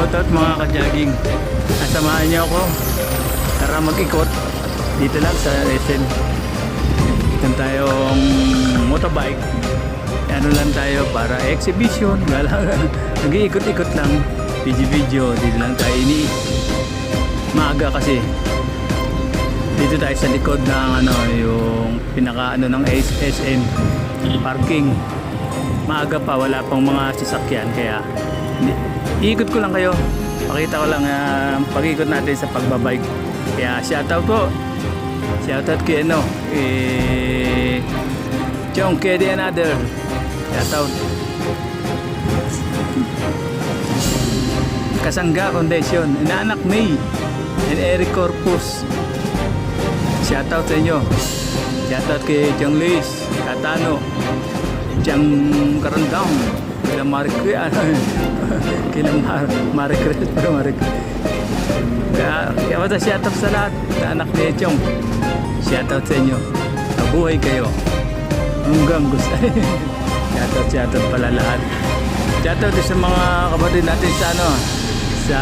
Shoutout mga ka-jogging. Samahan niyo ako. Tara mag-ikot. Dito lang sa SM. Ito tayong motorbike. Ano lang tayo para exhibition. Nag-iikot-ikot lang. Video. Dito lang tayo maaga kasi. Dito tayo sa likod ng yung pinaka ng SM parking. Maaga pa, wala pang mga sasakyan kaya iikot ko lang kayo. Pakita ko lang pag-ikot natin sa pagbabike. Kaya shoutout po. Shoutout kay Chong Kedi Another. Shoutout. Kasangga Foundation, Inaanak May and Eric Corpus. Shoutout sa inyo. Shoutout kay Chong Luis Katano, Chang Karandang, kila Maricres, kaya basta shoutout sa lahat na anak ni Chong. Shoutout sa inyo. Mabuhay kayo hanggang gusto. Shoutout pala lahat. Shoutout sa mga kapatid natin sa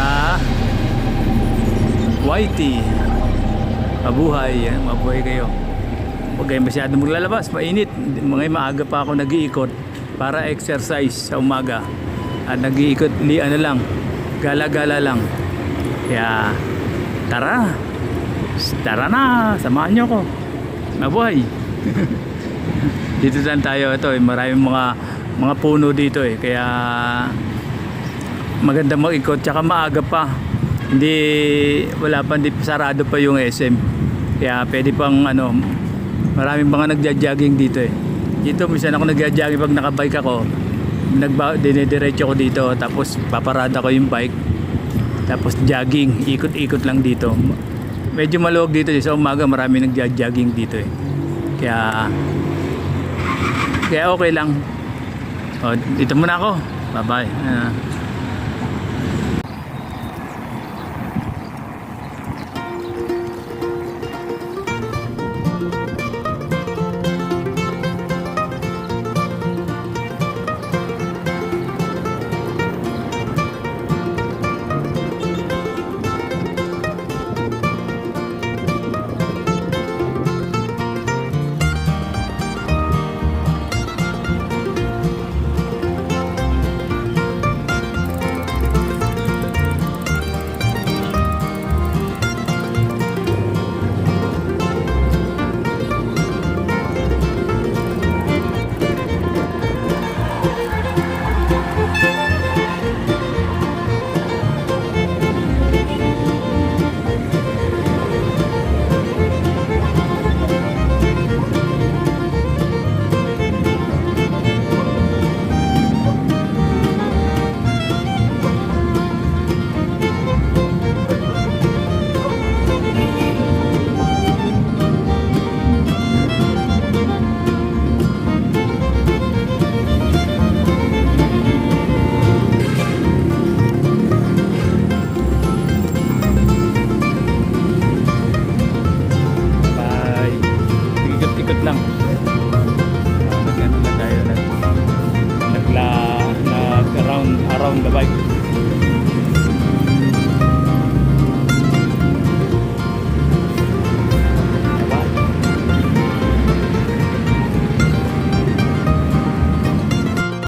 YT. Mabuhay kayo. Huwag kayo masyadong maglalabas, mainit. Mga maaga pa ako nag-iikot para exercise sa umaga. At nag-iikot, gala-gala lang. Kaya, tara na, samahan nyo ko. Mabuhay. Dito lang tayo, maraming mga puno dito kaya maganda mag-ikot, tsaka maaga pa. Hindi sarado pa yung SM. Kaya pwede pang maraming mga nagja-jogging dito Dito minsan ako nagja-jogging pag nakabike ako. Dinidiretso ko dito, tapos paparada ko yung bike. Tapos jogging, ikot-ikot lang dito. Medyo maluwag dito sa umaga, marami nagja-jogging dito Kaya okay lang. Dito muna ako. Bye-bye. Lang. Nag-around the bike.